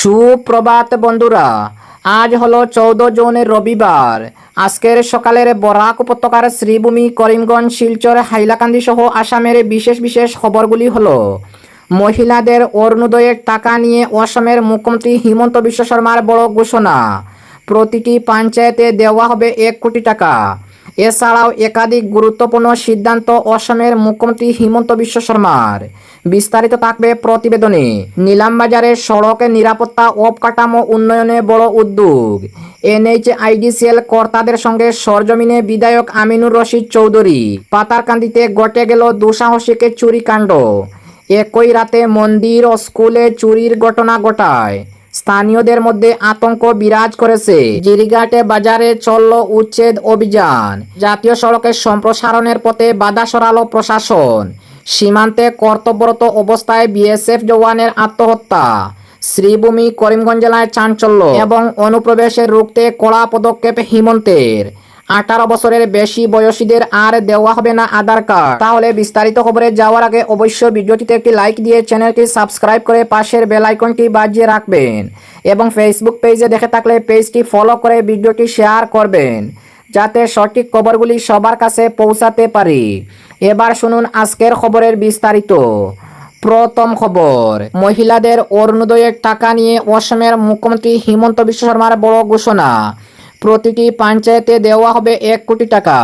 সুপ্রভাত বন্ধুরা, আজ হলো 14 জুন রবিবার। আজকের সকালের বরাক উপত্যকার শ্রীভূমি, করিমগঞ্জ, শিলচর, হাইলাকান্দি সহ আসামের বিশেষ বিশেষ খবরগুলি হলো: মহিলাদের অরুণোদয়ের টাকা নিয়ে অসমের মুখ্যমন্ত্রী হিমন্ত বিশ্ব শর্মার বড় ঘোষণা, প্রতিটি পঞ্চায়েতে দেওয়া হবে 1 কোটি টাকা। এছাড়াও একাধিক গুরুত্বপূর্ণ সিদ্ধান্ত অসমের মুখ্যমন্ত্রী হিমন্ত বিশ্ব শর্মার। বিস্তারিত থাকবে প্রতিবেদনে। নিলামবাজারের সড়কের নিরাপত্তা অবকাঠামো উন্নয়নে বড় উদ্যোগ। NHIDCL কর্তাদের সঙ্গে সরজমিনে বিধায়ক আমিনুর রশিদ চৌধুরী। পাতারকান্দিতে ঘটে গেল দুঃসাহসিক চুরিকাণ্ড। একই রাতে মন্দির ও স্কুলে চুরির ঘটনা ঘটায় স্থানীয়দের মধ্যে আতঙ্ক বিরাজ করেছে। জিরিঘাটে বাজারে চলল উচ্ছেদ অভিযান। জাতীয় সড়কের সম্প্রসারণের পথে বাধা সরালো প্রশাসন। সীমান্তে কর্তব্যরত অবস্থায় BSF জওয়ানের আত্মহত্যা। শ্রীভূমি, করিমগঞ্জ জেলায় চাঞ্চল্য এবং অনুপ্রবেশে রুখতে কড়া পদক্ষেপ হিমন্তের। 18 বছরের বেশি বয়সীদের আর দেওয়া হবে না আধার কার্ড। তাহলে বিস্তারিত খবরে যাওয়ার আগে অবশ্যই ভিডিওটিতে একটি লাইক দিয়ে চ্যানেলটি সাবস্ক্রাইব করে পাশের বেল আইকনটি বাজিয়ে রাখবেন এবং ফেসবুক পেজে দেখে থাকলে পেজটি ফলো করে ভিডিওটি শেয়ার করবেন, যাতে সঠিক খবরগুলি সবার কাছে পৌঁছাতে পারি। এবার শুনুন আজকের খবরের বিস্তারিত। প্রথম খবর, মহিলাদের অরুণোদয়ের টাকা নিয়ে অসমের মুখ্যমন্ত্রী হিমন্ত বিশ্ব শর্মার বড় ঘোষণা, প্রতিটি পঞ্চায়েতে দেওয়া হবে 1 কোটি টাকা।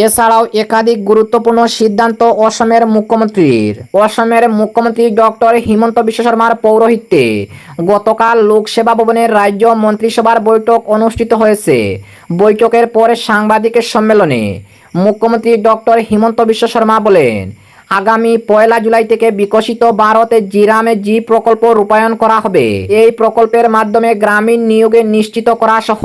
এছাড়াও একাধিক গুরুত্বপূর্ণ সিদ্ধান্ত অসমের মুখ্যমন্ত্রীর। অসমের মুখ্যমন্ত্রী ডক্টর হিমন্ত বিশ্ব শর্মার পৌরোহিত্যে গতকাল লোকসেবা ভবনের রাজ্য মন্ত্রিসভার বৈঠক অনুষ্ঠিত হয়েছে। বৈঠকের পরে সাংবাদিকের সম্মেলনে মুখ্যমন্ত্রী ডক্টর হিমন্ত বিশ্ব শর্মা বলেন, আগামী 1 জুলাই থেকে বিকশিত ভারতে জিরামে জি প্রকল্প রূপায়ণ করা হবে। এই প্রকল্পের মাধ্যমে গ্রামীণ নিয়োগে নিশ্চিত করা সহ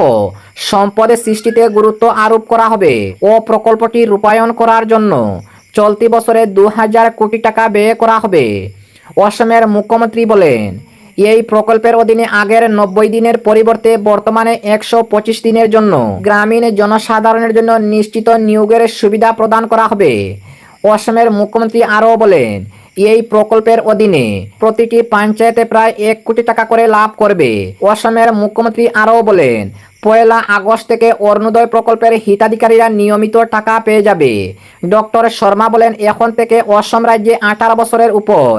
সম্পদের সৃষ্টিতে গুরুত্ব আরোপ করা হবে ও প্রকল্পটি রূপায়ণ করার জন্য চলতি বছরে 2000 কোটি টাকা ব্যয় করা হবে। অসমের মুখ্যমন্ত্রী বলেন, এই প্রকল্পের অধীনে আগের 90 দিনের পরিবর্তে বর্তমানে 125 দিনের জন্য গ্রামীণ জনসাধারণের জন্য নিশ্চিত নিয়োগের সুবিধা প্রদান করা হবে। অসমের মুখ্যমন্ত্রী আরও বলেন, এই প্রকল্পের অধীনে প্রতিটি পঞ্চায়েতে প্রায় 1 কোটি টাকা করে লাভ করবে। অসমের মুখ্যমন্ত্রী আরও বলেন, 1 আগস্ট থেকে অরুণোদয় প্রকল্পের হিতাধিকারীরা নিয়মিত টাকা পেয়ে যাবে। ডক্টর শর্মা বলেন, এখন থেকে অসম রাজ্যে 18 বছরের উপর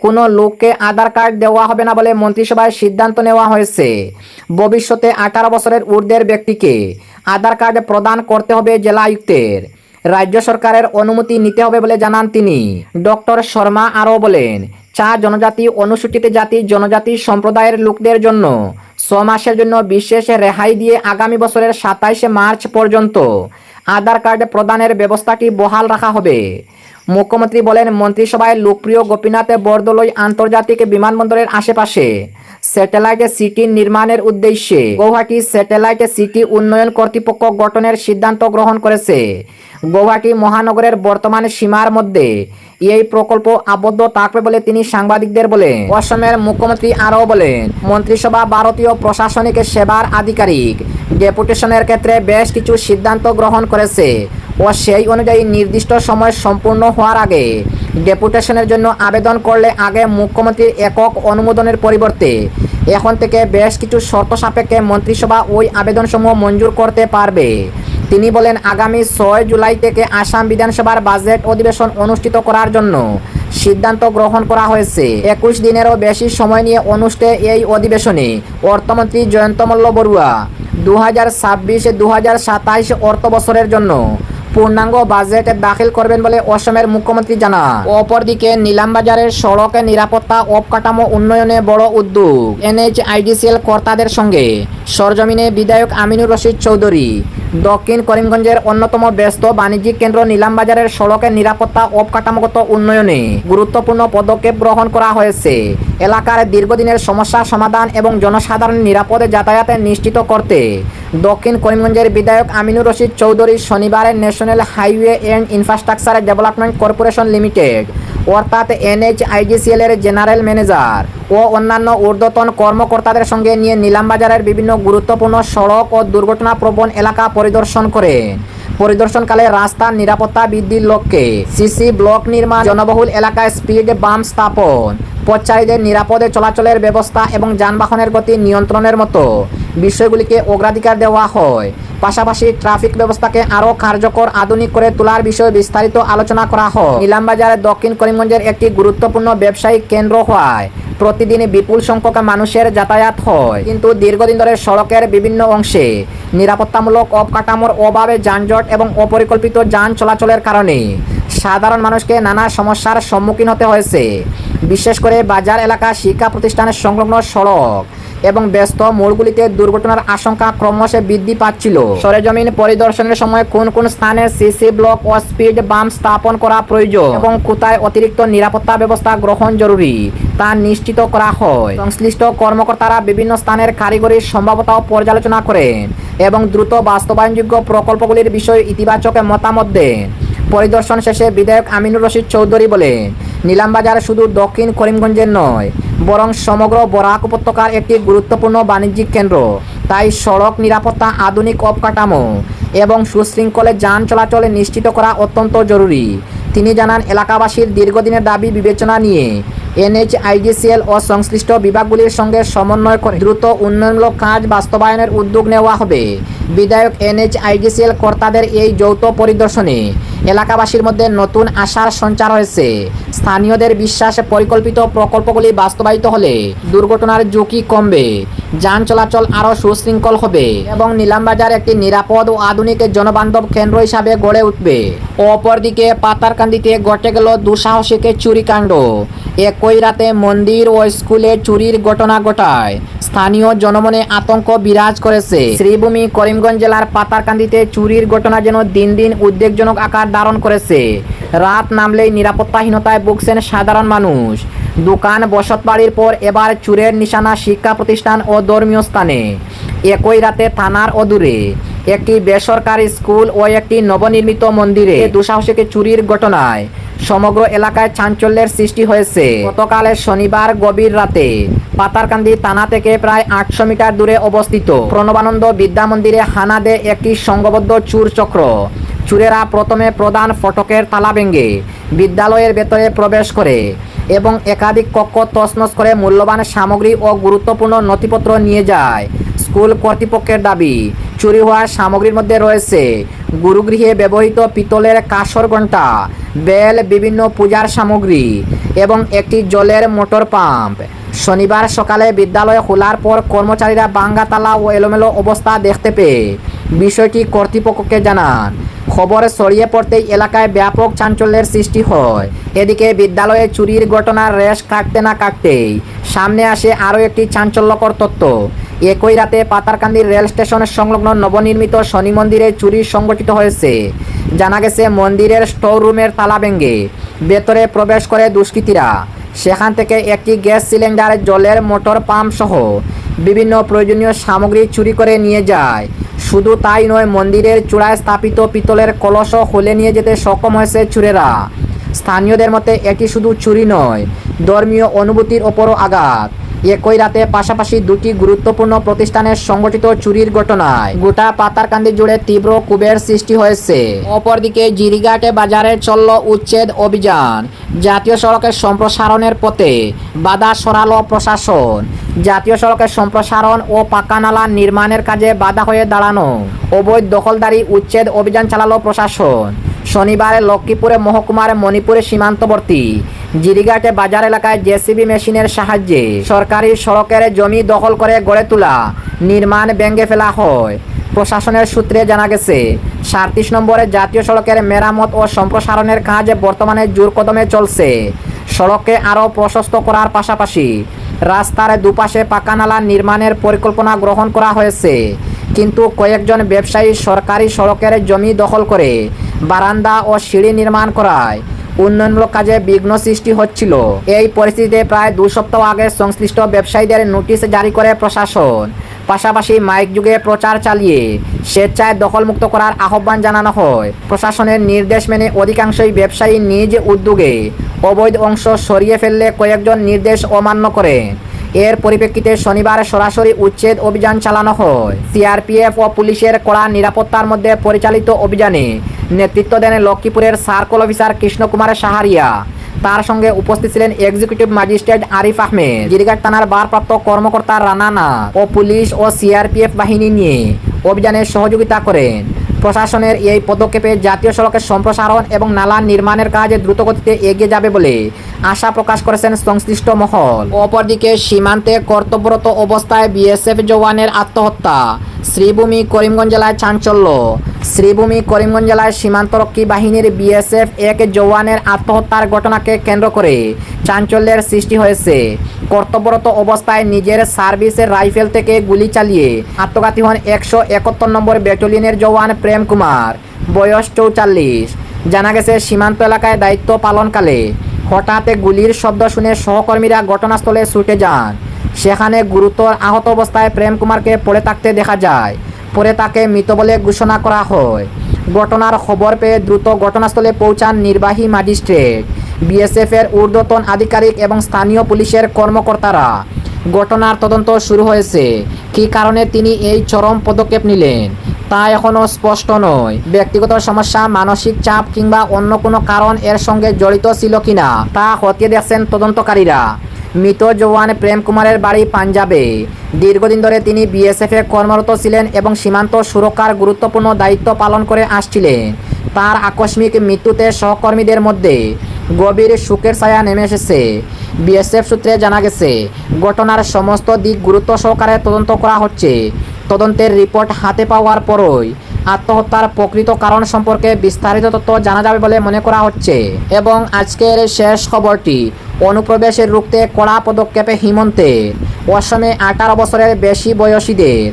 কোনো লোককে আধার কার্ড দেওয়া হবে না বলে মন্ত্রিসভায় সিদ্ধান্ত নেওয়া হয়েছে। ভবিষ্যতে 18 বছরের ঊর্ধ্বের ব্যক্তিকে আধার কার্ড প্রদান করতে হবে জেলা আয়ুক্তের। রাজ্য সরকারের অনুমতি নিতে হবে বলে জানান তিনি। ডক্টর শর্মা আরও বলেন, জনজাতি, অনুসূচিত জাতি, জনজাতি সম্প্রদায়ের লোকদের জন্য 6 মাসের জন্য বিশেষ রেহাই দিয়ে আগামী বছরের 27 মার্চ পর্যন্ত আধার কার্ড প্রদানের ব্যবস্থাটি বহাল রাখা হবে। মুখ্যমন্ত্রী বলেন, মন্ত্রিসভায় লোকপ্রিয় গোপীনাথ বরদলৈ আন্তর্জাতিক বিমানবন্দরের আশেপাশে স্যাটেলাইট সিটি নির্মাণের উদ্দেশ্যে গৌহাটি স্যাটেলাইট সিটি উন্নয়ন কর্তৃপক্ষ গঠনের সিদ্ধান্ত গ্রহণ করেছে। গৌহাটি মহানগরের বর্তমান সীমার মধ্যে এই প্রকল্প আবদ্ধ থাকবে বলে তিনি সাংবাদিকদের বলেন। অসমের মুখ্যমন্ত্রী আরও বলেন, মন্ত্রিসভা ভারতীয় প্রশাসনিক সেবার আধিকারিক ডেপুটেশনের ক্ষেত্রে বেশ কিছু সিদ্ধান্ত গ্রহণ করেছে ও সেই অনুযায়ী নির্দিষ্ট সময় সম্পূর্ণ হওয়ার আগে ডেপুটেশনের জন্য আবেদন করলে আগে মুখ্যমন্ত্রীর একক অনুমোদনের পরিবর্তে এখন থেকে বেশ কিছু শর্ত সাপেক্ষে মন্ত্রিসভা ওই আবেদনসমূহ মঞ্জুর করতে পারবে। তিনি বলেন, আগামী 6 জুলাই থেকে আসাম বিধানসভার বাজেট অধিবেশন অনুষ্ঠিত করার জন্য সিদ্ধান্ত গ্রহণ করা হয়েছে। 21 দিনেরও বেশি সময় নিয়ে অনুষ্ঠিত এই অধিবেশনে অর্থমন্ত্রী জয়ন্ত মল্ল বড়ুয়া 2026-2027 অর্থ বছরের জন্য পূর্ণাঙ্গ বাজেট দাখিল করবেন বলে অসমের মুখ্যমন্ত্রী জানান। অপরদিকে নিলামবাজারের সড়কে নিরাপত্তা অবকাঠামো উন্নয়নে বড় উদ্যোগ। NHIDCL কর্তাদের সঙ্গে সরজমিনে বিধায়ক আমিনুর রশিদ চৌধুরী। দক্ষিণ করিমগঞ্জের অন্যতম ব্যস্ত বাণিজ্যিক কেন্দ্র নিলামবাজারের সড়কের নিরাপত্তা অবকাঠামোগত উন্নয়নে গুরুত্বপূর্ণ পদক্ষেপ গ্রহণ করা হয়েছে। এলাকার দীর্ঘদিনের সমস্যা সমাধান এবং জনসাধারণের নিরাপদে যাতায়াতে নিশ্চিত করতে দক্ষিণ করিমগঞ্জের বিধায়ক আমিনুর রশিদ চৌধুরী শনিবার national highway and infrastructure development corporation limited অর্থাৎ NHIDCL এর জেনারেল ম্যানেজার ও অন্যান্য ঊর্ধ্বতন কর্মকর্তাদের সঙ্গে নিয়ে নিলামবাজারের বিভিন্ন গুরুত্বপূর্ণ সড়ক ও দুর্ঘটনাপ্রবণ এলাকা পরিদর্শন করেন। পরিদর্শনকালে রাস্তার নিরাপত্তা বৃদ্ধির লক্ষ্যে সিসি ব্লক নির্মাণ, জনবহুল এলাকায় স্পিড বাম্প স্থাপন, পথচারীদের নিরাপদে চলাচলের ব্যবস্থা এবং যানবাহনের গতি নিয়ন্ত্রণের মতো বিষয়গুলিকে অগ্রাধিকার দেওয়া হয়। পাশাপাশি ট্রাফিক ব্যবস্থাকে আরও কার্যকর আধুনিক করে তোলার বিষয়ে বিস্তারিত আলোচনা করা হয়। নিলামবাজার দক্ষিণ করিমগঞ্জের একটি গুরুত্বপূর্ণ ব্যবসায়িক কেন্দ্র হওয়ায় প্রতিদিন বিপুল সংখ্যক মানুষের যাতায়াত হয়, কিন্তু দীর্ঘদিন ধরে সড়কের বিভিন্ন অংশে নিরাপত্তামূলক অবকাঠামোর অভাবে, যানজট এবং অপরিকল্পিত যান চলাচলের কারণে সাধারণ মানুষকে নানা সমস্যার সম্মুখীন হতে হয়েছে। বিশেষ করে বাজার এলাকা, শিক্ষা প্রতিষ্ঠানের সংলগ্ন সড়ক এবং ব্যস্ত মোড়গুলিতে দুর্ঘটনার আশঙ্কা ক্রমশ বৃদ্ধি পাচ্ছিল। সরেজমিন পরিদর্শনের সময় কোন কোন স্থানে সিসি ব্লক ও স্পিড বাম্প স্থাপন করা প্রয়োজন এবং কোথায় অতিরিক্ত নিরাপত্তা ব্যবস্থা গ্রহণ জরুরি তা নিশ্চিত করা হয়। সংশ্লিষ্ট কর্মকর্তারা বিভিন্ন স্থানের কারিগরি সম্ভাব্যতাও পর্যালোচনা করেন এবং দ্রুত বাস্তবায়নযোগ্য প্রকল্পগুলির বিষয়ে ইতিবাচক মতামত দেন। পরিদর্শন শেষে বিধায়ক আমিনুর রশিদ চৌধুরী বলেন, নিলামবাজার শুধু দক্ষিণ করিমগঞ্জের নয়, বরং সমগ্র বরাক উপত্যকার একটি গুরুত্বপূর্ণ বাণিজ্যিক কেন্দ্র। তাই সড়ক নিরাপত্তা, আধুনিক অবকাঠামো এবং সুশৃঙ্খলে যান চলাচল নিশ্চিত করা অত্যন্ত জরুরি। তিনি জানান, এলাকাবাসীর দীর্ঘদিনের দাবি বিবেচনা নিয়ে NHIDCL ও সংশ্লিষ্ট বিভাগগুলির সঙ্গে সমন্বয় করে দ্রুত উন্নয়নমূলক কাজ বাস্তবায়নের উদ্যোগ নেওয়া হবে। বিধায়ক NHIDCL কর্তাদের এই যৌথ পরিদর্শনে এলাকাবাসীর মধ্যে নতুন আশার সঞ্চার হয়েছে। স্থানীয়দের বিশ্বাস, পরিকল্পিত প্রকল্পগুলি বাস্তবায়িত হলে দুর্ঘটনার ঝুঁকি কমবে, যান চলাচল আরও সুশৃঙ্খল হবে এবং নিলামবাজার একটি নিরাপদ ও আধুনিক জনবান্ধব কেন্দ্র হিসাবে গড়ে উঠবে। অপরদিকে পাতারকান্দিতে ঘটে গেল দুঃসাহসিক চুরিকাণ্ড। একই রাতে মন্দির ও স্কুলে চুরির ঘটনা ঘটায় স্থানীয় জনমনে আতঙ্ক বিরাজ করেছে। শ্রীভূমি করিমগঞ্জ জেলার পাতারকান্দিতে চুরির ঘটনা যেন দিন দিন উদ্বেগজনক আকার ধারণ করেছে। রাত নামলেই নিরাপত্তাহীনতায় ভুগছেন সাধারণ মানুষ। দোকান, বসতবাড়ির পর এবার চুরের নিশানা শিক্ষা প্রতিষ্ঠান ও ধর্মীয় স্থানে। একই রাতে থানার অদূরে একটি বেসরকারি স্কুল ও একটি নবনির্মিত মন্দিরে দুঃসাহসিক চুরির ঘটনায় সমগ্র এলাকায় চাঞ্চল্যের সৃষ্টি হয়েছে। গতকাল শনিবার গভীর রাতে পাতারকান্দি থানা থেকে প্রায় 800 মিটার দূরে অবস্থিত প্রণবানন্দ বিদ্যা মন্দিরে হানা দেয় একটি সংঘবদ্ধ চুর চক্র। চুরেরা প্রথমে প্রধান ফটকের তালা ভেঙে বিদ্যালয়ের ভেতরে প্রবেশ করে এবং একাধিক কক্ষ তছনছ করে মূল্যবান সামগ্রী ও গুরুত্বপূর্ণ নথিপত্র নিয়ে যায়। স্কুল কর্তৃপক্ষের দাবি, চুরি হওয়া সামগ্রীর মধ্যে রয়েছে গুরুগৃহে ব্যবহৃত পিতলের কাঁসর ঘণ্টা, বেল, বিভিন্ন পূজার সামগ্রী এবং একটি জলের মোটর পাম্প। শনিবার সকালে বিদ্যালয় খোলার পর কর্মচারীরা ভাঙা তালা ও এলোমেলো অবস্থা দেখতে পেয়ে বিষয়টি কর্তৃপক্ষকে জানান। খবর ছড়িয়ে পড়তেই এলাকায় ব্যাপক চাঞ্চল্যের সৃষ্টি হয়। এদিকে বিদ্যালয়ে চুরির ঘটনার রেশ কাটতে না কাটতেই সামনে আসে আরও একটি চাঞ্চল্যকর তথ্য। একই রাতে পাতারকান্দির রেল স্টেশনের সংলগ্ন নবনির্মিত শনি মন্দিরে চুরি সংঘটিত হয়েছে। জানা গেছে, মন্দিরের স্টোর রুমের তালা ভেঙে ভেতরে প্রবেশ করে দুষ্কৃতীরা। সেখান থেকে একটি গ্যাস সিলিন্ডার, জলের মোটর পাম্প সহ বিভিন্ন প্রয়োজনীয় সামগ্রী চুরি করে নিয়ে যায়। শুধু তাই নয়, মন্দিরের চূড়ায় স্থাপিত পিতলের কলসও খুলে নিয়ে যেতে সক্ষম হয়েছে চোরেরা। স্থানীয়দের মতে এটি শুধু চুরি নয়, ধর্মীয় অনুভূতির ওপরও আঘাত। একই রাতে পাশাপাশি দুটি গুরুত্বপূর্ণ প্রতিষ্ঠানের সংগঠিত চুরির ঘটনায় গোটা পাতারকান্দি জুড়ে তীব্র ক্ষোভের সৃষ্টি হয়েছে। অপরদিকে জিরিঘাটে বাজারে চলল উচ্ছেদ অভিযান। জাতীয় সড়কের সম্প্রসারণের পথে বাধা সরালো প্রশাসন। জাতীয় সড়কের সম্প্রসারণ ও পাকা নালা নির্মাণের কাজে বাধা হয়ে দাঁড়ানো অবৈধ দখলদারি উচ্ছেদ অভিযান চালালো প্রশাসন। শনিবার লক্ষ্মীপুরে মহকুমার মণিপুরে সীমান্তবর্তী জিরিঘাটে বাজার এলাকায় জেসিবি মেশিনের সাহায্যে সরকারি সড়কের জমি দখল করে গড়ে তোলা নির্মাণ ভেঙে ফেলা হয়। প্রশাসনের সূত্রে জানা গেছে, 37 নম্বরের জাতীয় সড়কের মেরামত ও সম্প্রসারণের কাজ বর্তমানে জোর কদমে চলছে। সড়ককে আরও প্রশস্ত করার পাশাপাশি রাস্তার দুপাশে পাকা নালা নির্মাণের পরিকল্পনা গ্রহণ করা হয়েছে। কিন্তু কয়েকজন ব্যবসায়ী সরকারি সড়কের জমি দখল করে বারান্দা ও সিঁড়ি নির্মাণ করায় উন্নয়নমূলক কাজে বিঘ্ন সৃষ্টি হচ্ছিল। এই পরিস্থিতিতে প্রায় 2 সপ্তাহ আগে সংশ্লিষ্ট ব্যবসায়ীদের নোটিশ জারি করে প্রশাসন। পাশাপাশি মাইক যুগে প্রচার চালিয়ে স্বেচ্ছায় দখলমুক্ত করার আহ্বান জানানো হয়। প্রশাসনের নির্দেশ মেনে অধিকাংশই ব্যবসায়ী নিজ উদ্যোগে অবৈধ অংশ সরিয়ে ফেললে কয়েকজন নির্দেশ অমান্য করে। এর পরিপ্রেক্ষিতে শনিবার সরাসরি উচ্ছেদ অভিযান চালানো হয়। সিআরপিএফ ও পুলিশের কড়া নিরাপত্তার মধ্যে পরিচালিত অভিযানে নেতৃত্ব দেন লক্ষ্মীপুরের সার্কেল অফিসার কৃষ্ণকুমার সাহারিয়া। তার সঙ্গে উপস্থিত ছিলেন এক্সিকিউটিভ ম্যাজিস্ট্রেট আরিফ আহমেদ, গিরিঘাট থানার ভারপ্রাপ্ত কর্মকর্তা রানা নাথ ও পুলিশ ও সিআরপিএফ বাহিনী নিয়ে অভিযানে সহযোগিতা করেন। প্রশাসনের এই পদক্ষেপে জাতীয় সড়কের সম্প্রসারণ এবং নালা নির্মাণের কাজ দ্রুতগতিতে এগিয়ে যাবে বলে আশা প্রকাশ করেছেন সংশ্লিষ্ট মহল। অপরদিকে সীমান্তে কর্তব্যরত অবস্থায় বিএসএফ জওয়ানের আত্মহত্যা। শ্রীভূমি করিমগঞ্জ জেলায় চাঞ্চল্য। শ্রীভূমি করিমগঞ্জ জেলায় সীমান্তরক্ষী বাহিনীর বিএসএফ এক জওয়ানের আত্মহত্যার ঘটনাকে কেন্দ্র করে চাঞ্চল্যের সৃষ্টি হয়েছে। কর্তব্যরত অবস্থায় নিজের সার্ভিসের রাইফেল থেকে গুলি চালিয়ে আত্মঘাতী হন 171 নম্বর ব্যাটালিয়নের জওয়ান প্রেম কুমার, বয়স 44। জানা গেছে, সীমান্ত এলাকায় দায়িত্ব পালনকালে হঠাৎ গুলির শব্দ শুনে সহকর্মীরা ঘটনাস্থলে ছুটে যান। সেখানে গুরুতর আহত অবস্থায় প্রেম কুমারকে পড়ে থাকতে দেখা যায়। পরে তাকে মৃত বলে ঘোষণা করা হয়। ঘটনার খবর পেয়ে দ্রুত ঘটনাস্থলে পৌঁছান নির্বাহী ম্যাজিস্ট্রেট, বিএসএফের ঊর্ধ্বতন আধিকারিক এবং স্থানীয় পুলিশের কর্মকর্তারা। ঘটনার তদন্ত শুরু হয়েছে। কী কারণে তিনি এই চরম পদক্ষেপ নিলেন তা এখনও স্পষ্ট নয়। ব্যক্তিগত সমস্যা, মানসিক চাপ কিংবা অন্য কোনো কারণ এর সঙ্গে জড়িত ছিল কিনা তা খতিয়ে দেখছেন তদন্তকারীরা। মৃত জওয়ান প্রেম কুমারের বাড়ি পাঞ্জাবে। দীর্ঘদিন ধরে তিনি বিএসএফে কর্মরত ছিলেন এবং সীমান্ত সুরক্ষার গুরুত্বপূর্ণ দায়িত্ব পালন করে আসছিলেন। তার আকস্মিক মৃত্যুতে সহকর্মীদের মধ্যে গভীর শোকের ছায়া নেমে এসেছে। বিএসএফ সূত্রে জানা গেছে, ঘটনার সমস্ত দিক গুরুত্ব সহকারে তদন্ত করা হচ্ছে। তদন্তের রিপোর্ট হাতে পাওয়ার পরই আত্মহত্যার প্রকৃত কারণ সম্পর্কে বিস্তারিত তথ্য জানা যাবে বলে মনে করা হচ্ছে। এবং আজকের শেষ খবরটি, অনুপ্রবেশের রুখতে কড়া পদক্ষেপে হিমন্তের। অসমে 18 বছরের বেশি বয়সীদের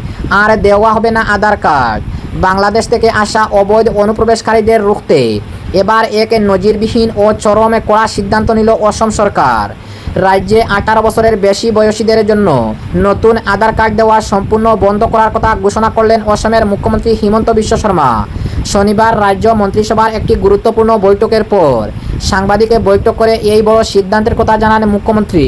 আর দেওয়া হবে না আধার কার্ড। বাংলাদেশ থেকে আসা অবৈধ অনুপ্রবেশকারীদের রুখতে এবার এক নজিরবিহীন ও চরম কড়া সিদ্ধান্ত নিল অসম সরকার। রাজ্যে 18 বছরের বেশি বয়সীদের জন্য নতুন আধার কার্ড দেওয়া সম্পূর্ণ বন্ধ করার কথা ঘোষণা করলেন অসমের মুখ্যমন্ত্রী হিমন্ত বিশ্ব শর্মা। শনিবার রাজ্য মন্ত্রিসভার একটি গুরুত্বপূর্ণ বৈঠকের পর সাংবাদিকের বৈঠক করে এই বড় সিদ্ধান্তের কথা জানান মুখ্যমন্ত্রী।